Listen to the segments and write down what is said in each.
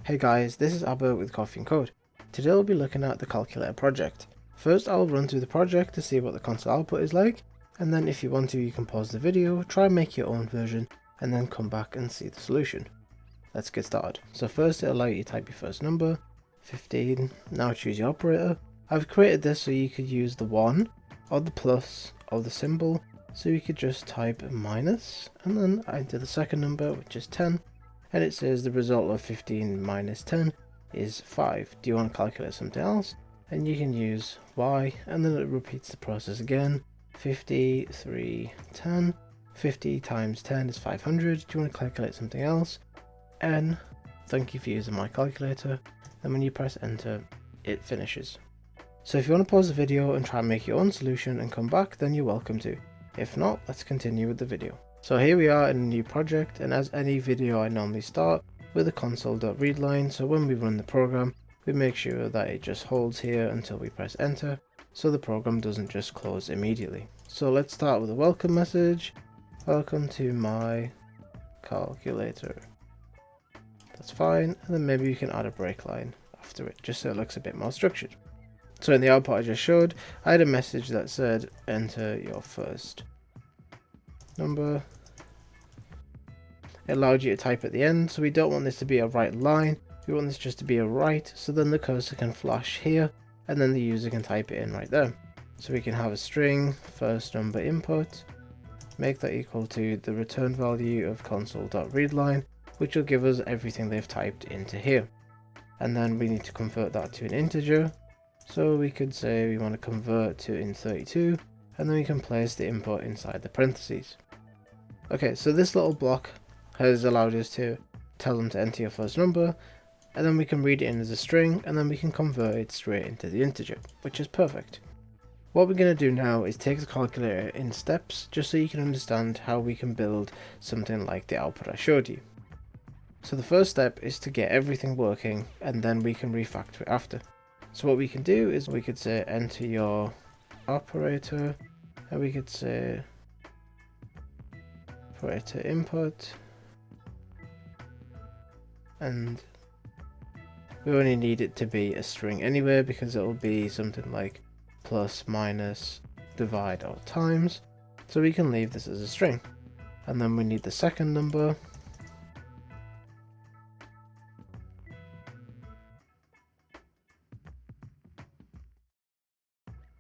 Hey guys, this is Abba with CoffeeNCode. Today we'll be looking at the calculator project. First I'll run through the project to see what the console output is like, and then if you want to you can pause the video, try and make your own version, and then come back and see the solution. Let's get started. So first it'll allow you to type your first number, 15, now choose your operator. I've created this so you could use the 1, or the plus, or the symbol, so you could just type minus, and then enter the second number which is 10. And it says the result of 15 minus 10 is 5. Do you want to calculate something else? And you can use y, and then it repeats the process again. 50, 3, 10. 50 times 10 is 500. Do you want to calculate something else? N. Thank you for using my calculator. Then when you press enter, it finishes. So if you want to pause the video and try and make your own solution and come back, then you're welcome to. If not, let's continue with the video. So here we are in a new project, and as any video I normally start with a console.writeline, so when we run the program we make sure that it just holds here until we press enter, so the program doesn't just close immediately. So let's start with a welcome message. Welcome to my calculator. That's fine, and then maybe you can add a break line after it just so it looks a bit more structured. So in the output I just showed, I had a message that said enter your first number. It allowed you to type at the end, so we don't want this to be a right line, we want this just to be a right, so then the cursor can flash here and then the user can type it in right there. So we can have a string first number input, make that equal to the return value of console.readline, which will give us everything they've typed into here. And then we need to convert that to an integer, so we could say we want to convert to int32, and then we can place the input inside the parentheses. Okay, so this little block has allowed us to tell them to enter your first number, and then we can read it in as a string, and then we can convert it straight into the integer, which is perfect. What we're going to do now is take the calculator in steps, just so you can understand how we can build something like the output I showed you. So the first step is to get everything working, and then we can refactor it after. So what we can do is we could say enter your operator, and we could say operator input, and we only need it to be a string anyway because it will be something like plus, minus, divide, or times, so we can leave this as a string. And then we need the second number,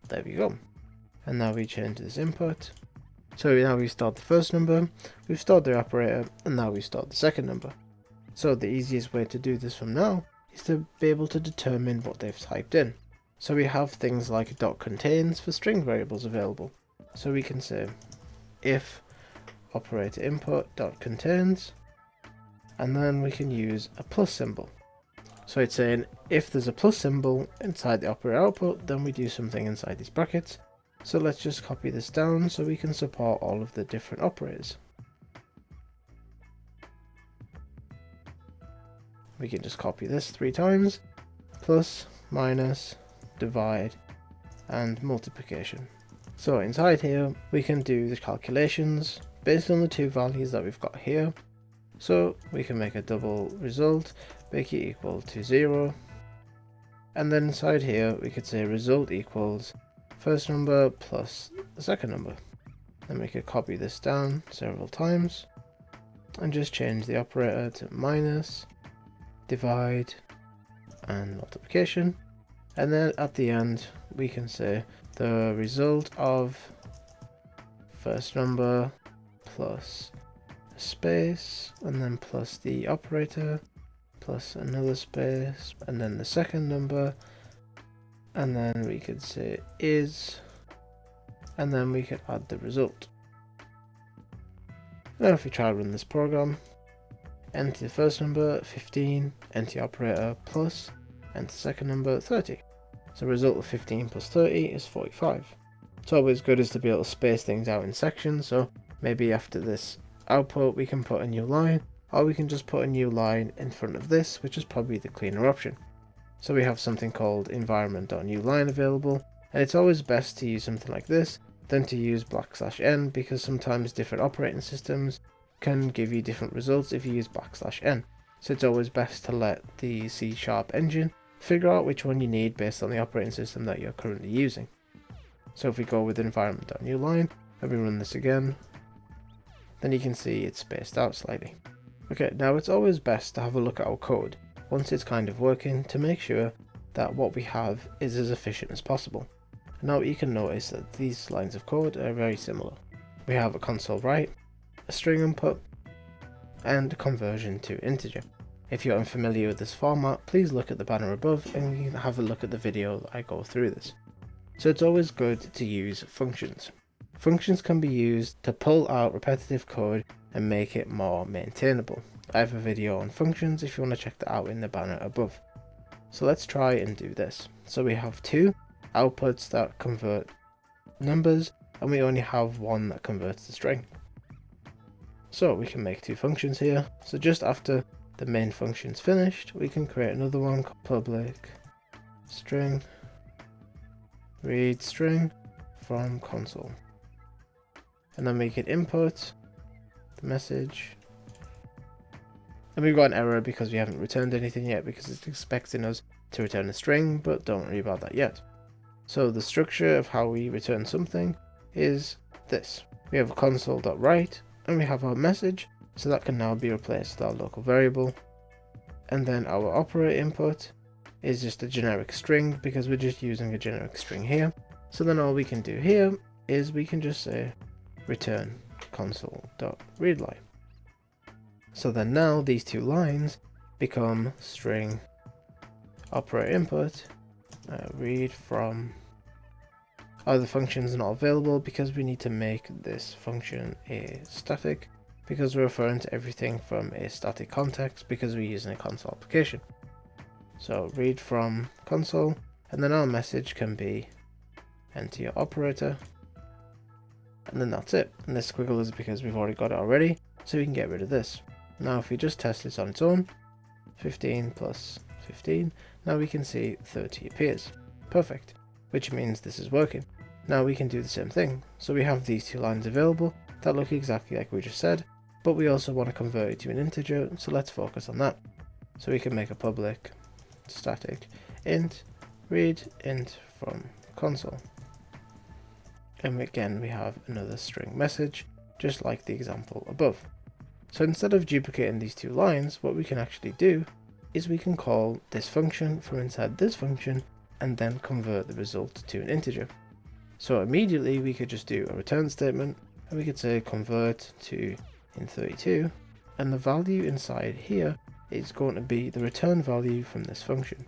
there we go. And now we change this input. So now we start the first number, we've stored the operator, and now we start the second number. So the easiest way to do this from now is to be able to determine what they've typed in. So we have things like .contains for string variables available. So we can say if operator input .contains, and then we can use a plus symbol. So it's saying if there's a plus symbol inside the operator output, then we do something inside these brackets. So let's just copy this down so we can support all of the different operators. We can just copy this 3 times, plus, minus, divide, and multiplication. So inside here we can do the calculations based on the 2 values that we've got here. So we can make a double result, make it equal to 0, and then inside here we could say result equals first number plus the second number. Then we could copy this down several times and just change the operator to minus, divide, and multiplication. And then at the end we can say the result of first number plus a space, and then plus the operator, plus another space, and then the second number, and then we could say is, and then we could add the result. Now if we try to run this program, enter the first number 15, enter the operator plus, enter the second number 30. So the result of 15 plus 30 is 45. It's always good is to be able to space things out in sections, so maybe after this output we can put a new line, or we can just put a new line in front of this, which is probably the cleaner option. So we have something called environment.newLine available, and it's always best to use something like this than to use \n, because sometimes different operating systems can give you different results if you use \n. So it's always best to let the C# engine figure out which one you need based on the operating system that you're currently using. So if we go with environment.newline and we run this again, then you can see it's spaced out slightly. Okay, now it's always best to have a look at our code once it's kind of working to make sure that what we have is as efficient as possible. Now you can notice that these lines of code are very similar. We have a console write, a string input, and a conversion to integer. If you're unfamiliar with this format, please look at the banner above and you can have a look at the video that I go through this. So it's always good to use functions. Functions can be used to pull out repetitive code and make it more maintainable. I have a video on functions if you want to check that out in the banner above. So let's try and do this. So we have two outputs that convert numbers and we only have one that converts the string. So we can make two functions here. So just after the main function's finished, we can create another one called public string read string from console. And then we can input the message. And we've got an error because we haven't returned anything yet because it's expecting us to return a string, but don't worry about that yet. So the structure of how we return something is this. We have a console.write and we have our message, so that can now be replaced with our local variable. And then our operator input is just a generic string because we're just using a generic string here. So then all we can do here is we can just say return console.readline. So then now these two lines become string operator input read from. The function is not available because we need to make this function a static because we're referring to everything from a static context because we're using a console application. So read from console, and then our message can be enter your operator, and then that's it. And this squiggle is because we've already got it already, so we can get rid of this. Now if we just test this on its own, 15 plus 15, now we can see 30 appears. Perfect, which means this is working. Now we can do the same thing. So we have these two lines available that look exactly like we just said, but we also want to convert it to an integer, so let's focus on that. So we can make a public static int read int from console. And again we have another string message, just like the example above. So instead of duplicating these two lines, what we can actually do is we can call this function from inside this function and then convert the result to an integer. So immediately we could just do a return statement and we could say convert to int32, and the value inside here is going to be the return value from this function.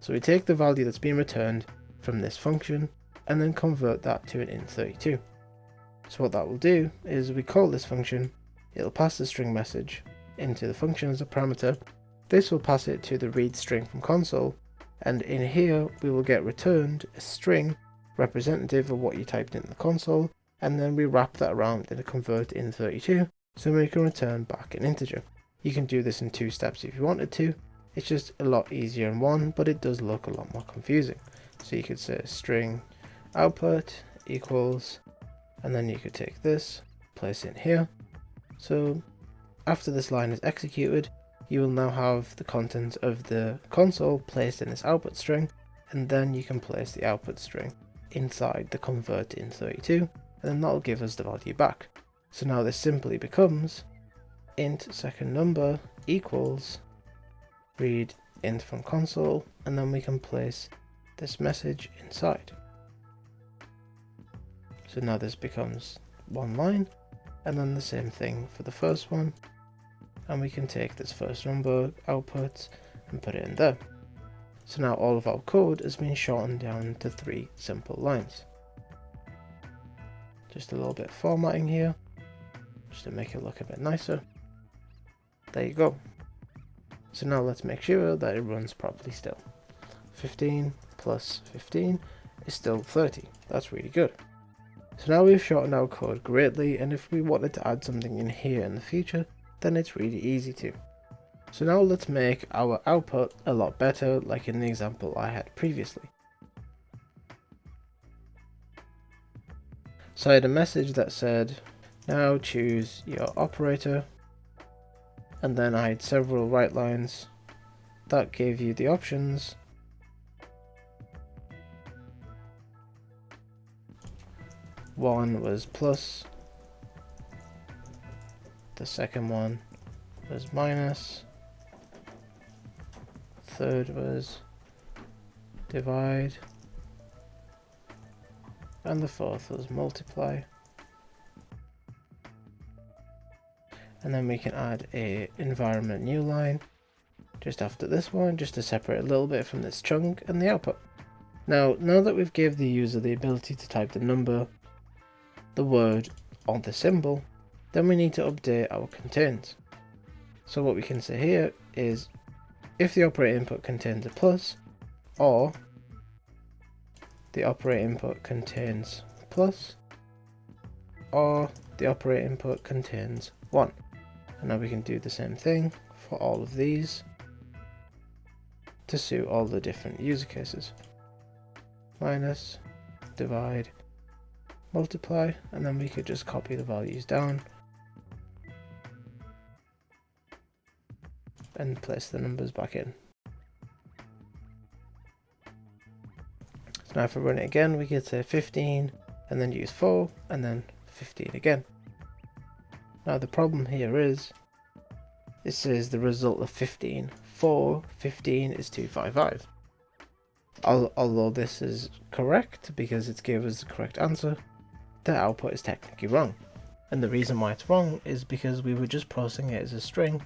So we take the value that's being returned from this function and then convert that to an int32. So what that will do is we call this function, it'll pass the string message into the function as a parameter. This will pass it to the read string from console, and in here we will get returned a string representative of what you typed in the console, and then we wrap that around in a convert int32 so we can return back an integer. You can do this in two steps if you wanted to. It's just a lot easier in one, but it does look a lot more confusing. So you could say string output equals, and then you could take this, place it in here. So after this line is executed, you will now have the content of the console placed in this output string, and then you can place the output string inside the convert int32, and then that'll give us the value back. So now this simply becomes int second number equals read int from console, and then we can place this message inside. So now this becomes one line, and then the same thing for the first one, and we can take this first number output and put it in there. So now all of our code has been shortened down to 3 simple lines. Just a little bit of formatting here, just to make it look a bit nicer. There you go. So now let's make sure that it runs properly still. 15 plus 15 is still 30. That's really good. So now we've shortened our code greatly, and if we wanted to add something in here in the future, then it's really easy to. So now let's make our output a lot better, like in the example I had previously. So I had a message that said Now choose your operator, and then I had several write lines that gave you the options. One was plus, the second one was minus, third was divide, and the fourth was multiply. And then we can add a environment new line just after this one, just to separate a little bit from this chunk and the output. Now that we've gave the user the ability to type the number, the word, or the symbol, then we need to update our contains. So what we can say here is if the operator input contains a plus, or the operator input contains plus, or the operator input contains 1. And now we can do the same thing for all of these to suit all the different user cases. Minus, divide, multiply, and then we could just copy the values down and place the numbers back in. So now if we run it again, we could say 15 and then use 4 and then 15 again. Now the problem here is it says the result of 15 for 15 is 255. Although this is correct because it's gave us the correct answer, the output is technically wrong. And the reason why it's wrong is because we were just processing it as a string,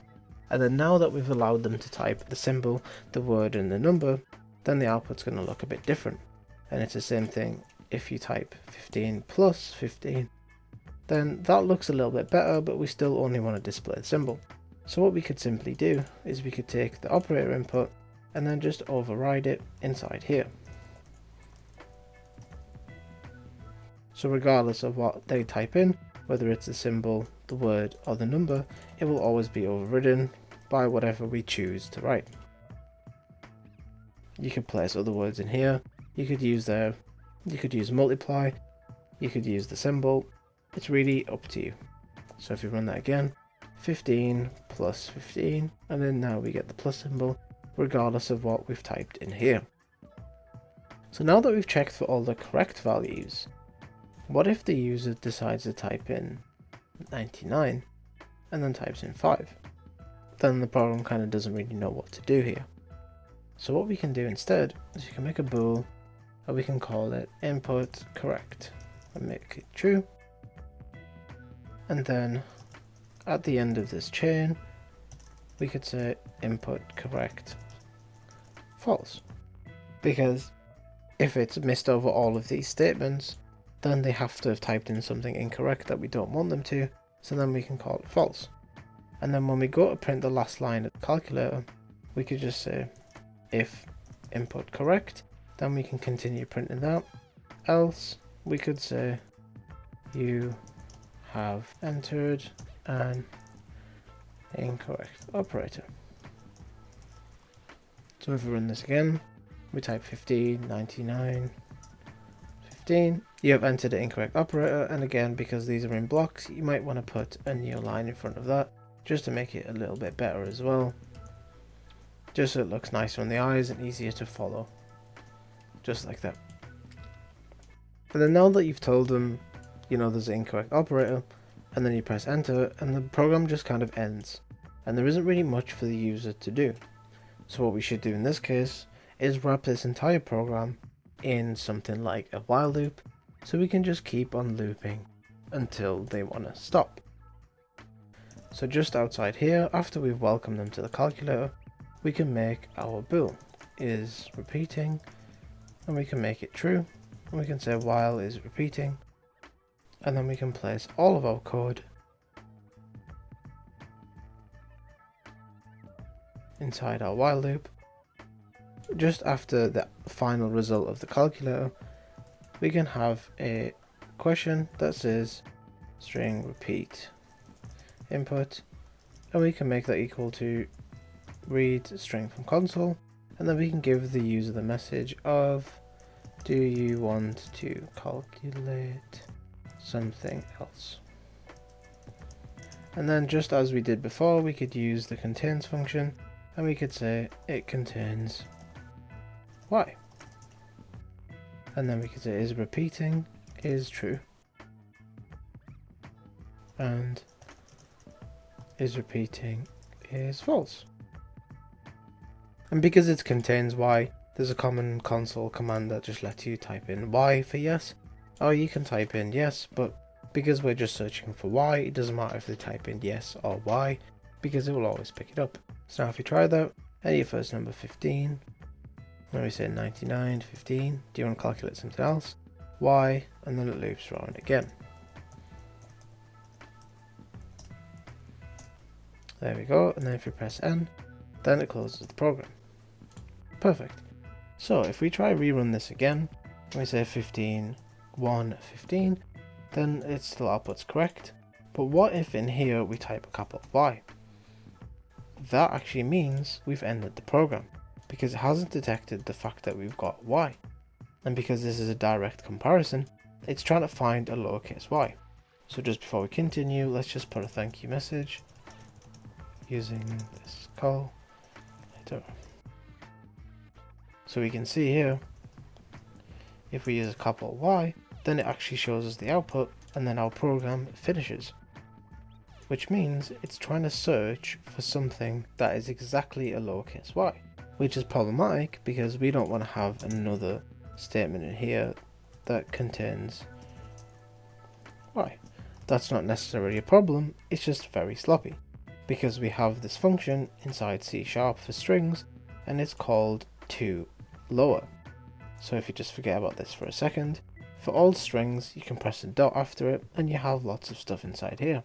and then now that we've allowed them to type the symbol, the word and the number, then the output's going to look a bit different. And it's the same thing if you type 15 plus 15, then that looks a little bit better, but we still only want to display the symbol. So what we could simply do is we could take the operator input and then just override it inside here. So regardless of what they type in, whether it's the symbol, the word or the number, it will always be overridden by whatever we choose to write. You could place other words in here, you could use multiply, you could use the symbol, it's really up to you. So if you run that again, 15 plus 15, and then now we get the plus symbol regardless of what we've typed in here. So now that we've checked for all the correct values, what if the user decides to type in 99 and then types in 5? Then the program kind of doesn't really know what to do here. So what we can do instead is we can make a bool and we can call it input correct and make it true. And then at the end of this chain, we could say input correct false. Because if it's missed over all of these statements, then they have to have typed in something incorrect that we don't want them to, so then we can call it false. And then when we go to print the last line of the calculator, we could just say if input correct, then we can continue printing that. Else we could say you have entered an incorrect operator. So if we run this again, we type 15, 99, 15, you have entered an incorrect operator, and again, because these are in blocks, you might want to put a new line in front of that, just to make it a little bit better as well. Just so it looks nicer on the eyes and easier to follow. Just like that. And then now that you've told them, there's an incorrect operator, and then you press enter, and the program just kind of ends. And there isn't really much for the user to do. So what we should do in this case is wrap this entire program in something like a while loop, so we can just keep on looping until they want to stop. So just outside here, after we've welcomed them to the calculator, we can make our bool is repeating, and we can make it true, and we can say while is repeating, and then we can place all of our code inside our while loop. Just after the final result of the calculator, we can have a question that says string repeat input, and we can make that equal to read string from console, and then we can give the user the message of do you want to calculate something else. And then just as we did before, we could use the contains function and we could say it contains y. And then we could say is repeating is true and is repeating is false. And because it contains y, there's a common console command that just lets you type in y for yes, or you can type in yes, but because we're just searching for y, it doesn't matter if they type in yes or y, because it will always pick it up. So now if you try that, enter your first number 15, then we say 99, 15, do you want to calculate something else? Y, and then it loops around again. There we go, and then if you press N, then it closes the program. Perfect. So if we try rerun this again, we say 15, 1, 15, then it still outputs correct. But what if in here we type a capital Y? That actually means we've ended the program, because it hasn't detected the fact that we've got Y. And because this is a direct comparison, it's trying to find a lowercase y. So just before we continue, let's just put a thank you message using this call. So we can see here, if we use a capital Y, then it actually shows us the output and then our program finishes. Which means it's trying to search for something that is exactly a lowercase y, which is problematic because we don't want to have another statement in here that contains y. That's not necessarily a problem, it's just very sloppy, because we have this function inside C# for strings and it's called toLower. So if you just forget about this for a second, for all strings you can press a dot after it and you have lots of stuff inside here.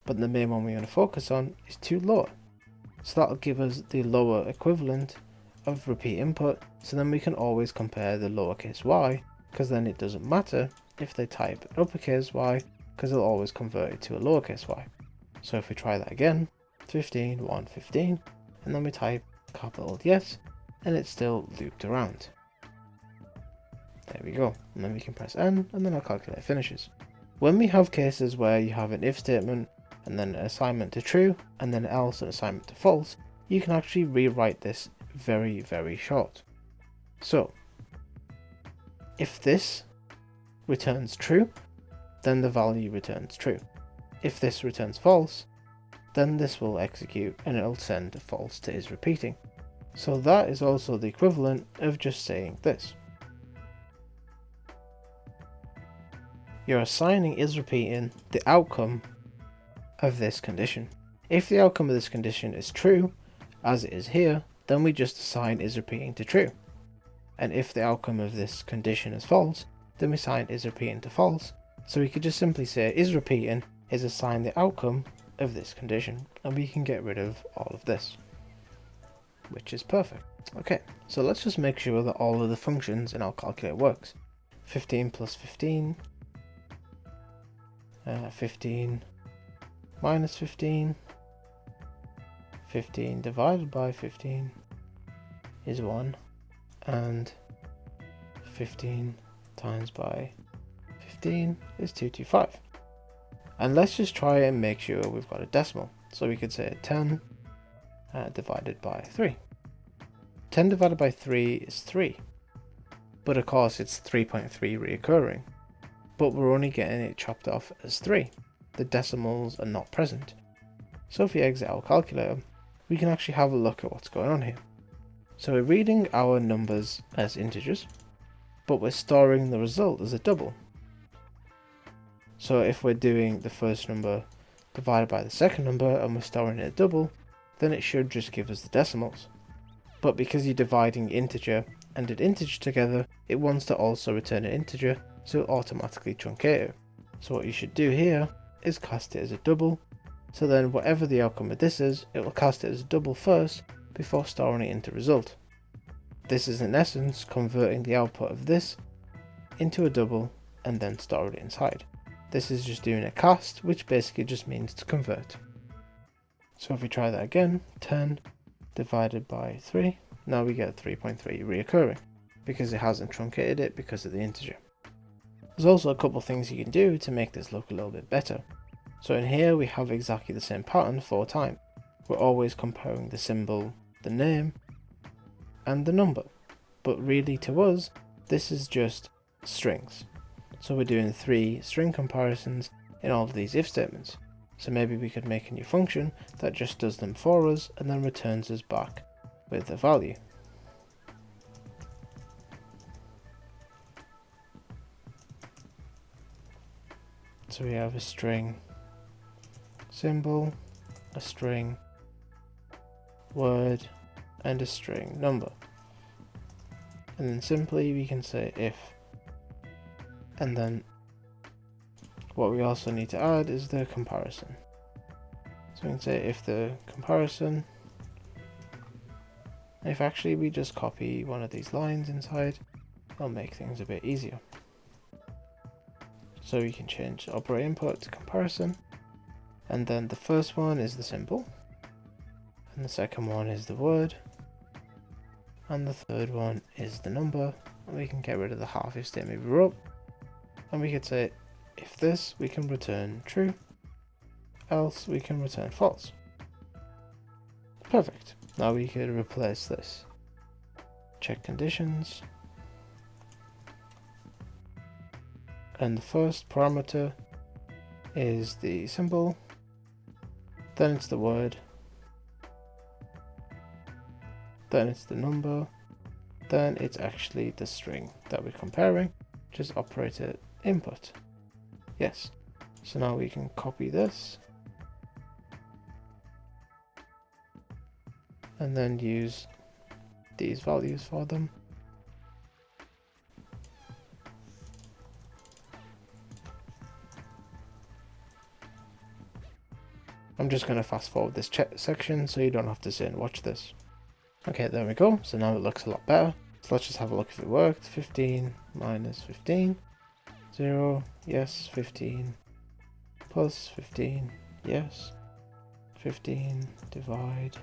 But the main one we're going to focus on is toLower. So that'll give us the lower equivalent of repeat input, so then we can always compare the lowercase y, because then it doesn't matter if they type an uppercase y, because it'll always convert it to a lowercase y. So if we try that again, 15, 1, 15, and then we type capital yes, and it's still looped around. There we go, and then we can press N, and then our calculator finishes. When we have cases where you have an if statement, and then an assignment to true, and then else an assignment to false, you can actually rewrite this very, very short. So, if this returns true, then the value returns true. If this returns false, then this will execute and it'll send a false to is repeating. So that is also the equivalent of just saying this. You're assigning is repeating the outcome of this condition. If the outcome of this condition is true, as it is here, then we just assign is repeating to true. And if the outcome of this condition is false, then we assign is repeating to false. So we could just simply say is repeating is assign the outcome of this condition, and we can get rid of all of this, which is perfect. Okay, so let's just make sure that all of the functions in our calculator works. 15 plus 15, 15 minus 15, 15 divided by 15 is 1, and 15 times by 15 is 225. And let's just try and make sure we've got a decimal. So we could say 10 divided by 3. 10 divided by 3 is 3. But of course it's 3.3 reoccurring. But we're only getting it chopped off as 3. The decimals are not present. So if we exit our calculator, we can actually have a look at what's going on here. So we're reading our numbers as integers, but we're storing the result as a double. So if we're doing the first number divided by the second number and we're storing it a double, then it should just give us the decimals. But because you're dividing integer and an integer together, it wants to also return an integer, so it'll automatically truncate it. So what you should do here is cast it as a double, so then whatever the outcome of this is, it will cast it as a double first before storing it into result. This is in essence converting the output of this into a double and then store it inside. This is just doing a cast, which basically just means to convert. So if we try that again, 10 divided by 3, now we get 3.3 reoccurring, because it hasn't truncated it because of the integer. There's also a couple things you can do to make this look a little bit better. So in here we have exactly the same pattern 4 times. We're always comparing the symbol, the name, and the number. But really to us, this is just strings. So we're doing 3 string comparisons in all of these if statements. So maybe we could make a new function that just does them for us and then returns us back with a value. So we have a string symbol, a string word, and a string number. And then simply we can say if, and then what we also need to add is the comparison. So we can say if the comparison, if actually we just copy one of these lines inside, it'll make things a bit easier. So we can change the operator input to comparison, and then the first one is the symbol, and the second one is the word, and the third one is the number. And we can get rid of the half if statement we wrote, and we could say if this, we can return true, else we can return false. Perfect. Now we could replace this. Check conditions, and the first parameter is the symbol, then it's the word, then it's the number, then it's actually the string that we're comparing, which is operator input. Yes, so now we can copy this and then use these values for them. I'm just going to fast forward this section so you don't have to sit and watch this. Okay, there we go. So now it looks a lot better. So let's just have a look if it worked. 15 minus 15. 0, yes. 15 plus 15, yes. 15 divide.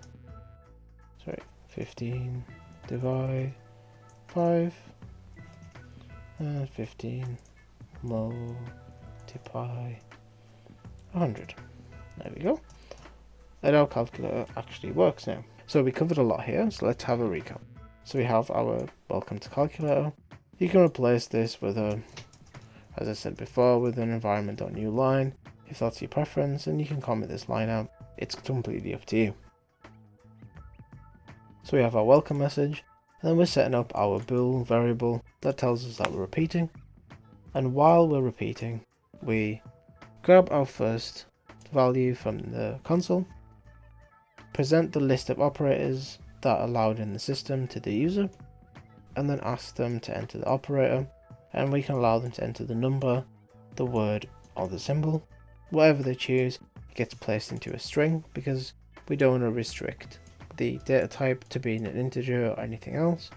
Sorry, 15 divide 5. And 15 multiply 100. There we go. And our calculator actually works now. So we covered a lot here, so let's have a recap. So we have our welcome to calculator. You can replace this with a, as I said before, with an environment.newLine if that's your preference, and you can comment this line out. It's completely up to you. So we have our welcome message, and then we're setting up our bool variable that tells us that we're repeating. And while we're repeating, we grab our first value from the console, present the list of operators that are allowed in the system to the user, and then ask them to enter the operator, and we can allow them to enter the number, the word, or the symbol. Whatever they choose, it gets placed into a string because we don't want to restrict the data type to being an integer or anything else,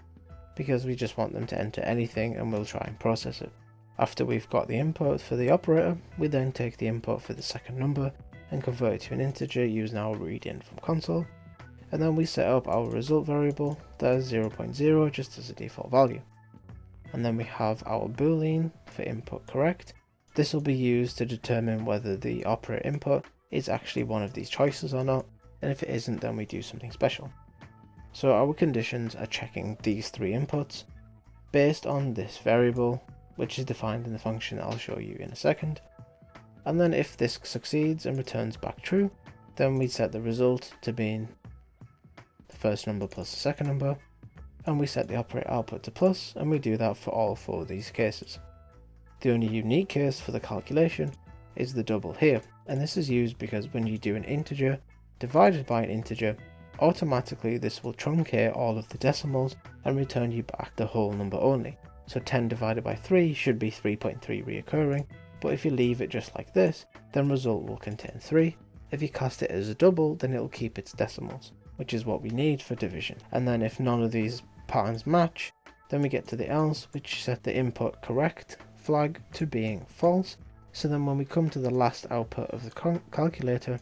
because we just want them to enter anything and we'll try and process it. After we've got the input for the operator, we then take the input for the second number and convert it to an integer using our readin from console, and then we set up our result variable that is 0.0 just as a default value. And then we have our boolean for input correct. This will be used to determine whether the operator input is actually one of these choices or not, and if it isn't, then we do something special. So our conditions are checking these 3 inputs based on this variable, which is defined in the function I'll show you in a second. And then if this succeeds and returns back true, then we set the result to being the first number plus the second number, and we set the operator output to plus, and we do that for all 4 of these cases. The only unique case for the calculation is the double here, and this is used because when you do an integer divided by an integer, automatically this will truncate all of the decimals and return you back the whole number only. So 10 divided by 3 should be 3.3 reoccurring, but if you leave it just like this, then result will contain 3. If you cast it as a double, then it will keep its decimals, which is what we need for division. And then if none of these patterns match, then we get to the else, which set the input correct flag to being false. So then when we come to the last output of the calculator,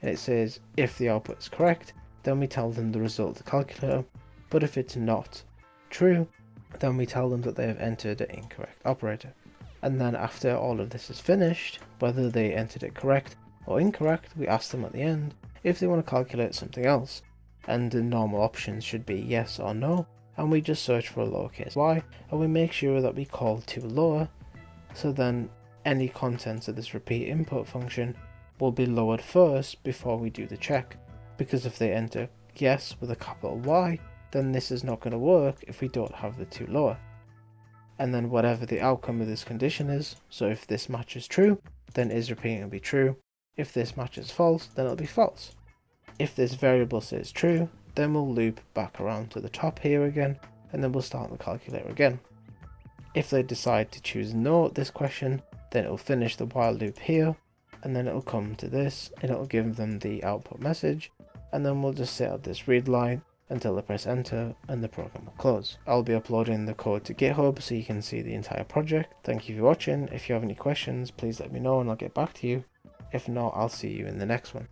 and it says if the output is correct, then we tell them the result of the calculator, but if it's not true, then we tell them that they have entered an incorrect operator. And then after all of this is finished, whether they entered it correct or incorrect, we ask them at the end if they want to calculate something else, and the normal options should be yes or no, and we just search for a lowercase y, and we make sure that we call to lower, so then any contents of this repeat input function will be lowered first before we do the check, because if they enter yes with a capital Y, then this is not going to work if we don't have the to lower. And then whatever the outcome of this condition is, so if this matches true, then is repeating will be true. If this matches false, then it'll be false. If this variable says true, then we'll loop back around to the top here again, and then we'll start the calculator again. If they decide to choose no at this question, then it'll finish the while loop here, and then it'll come to this, and it'll give them the output message, and then we'll just set up this read line until they press enter, and the program will close. I'll be uploading the code to GitHub so you can see the entire project. Thank you for watching. If you have any questions, please let me know and I'll get back to you. If not, I'll see you in the next one.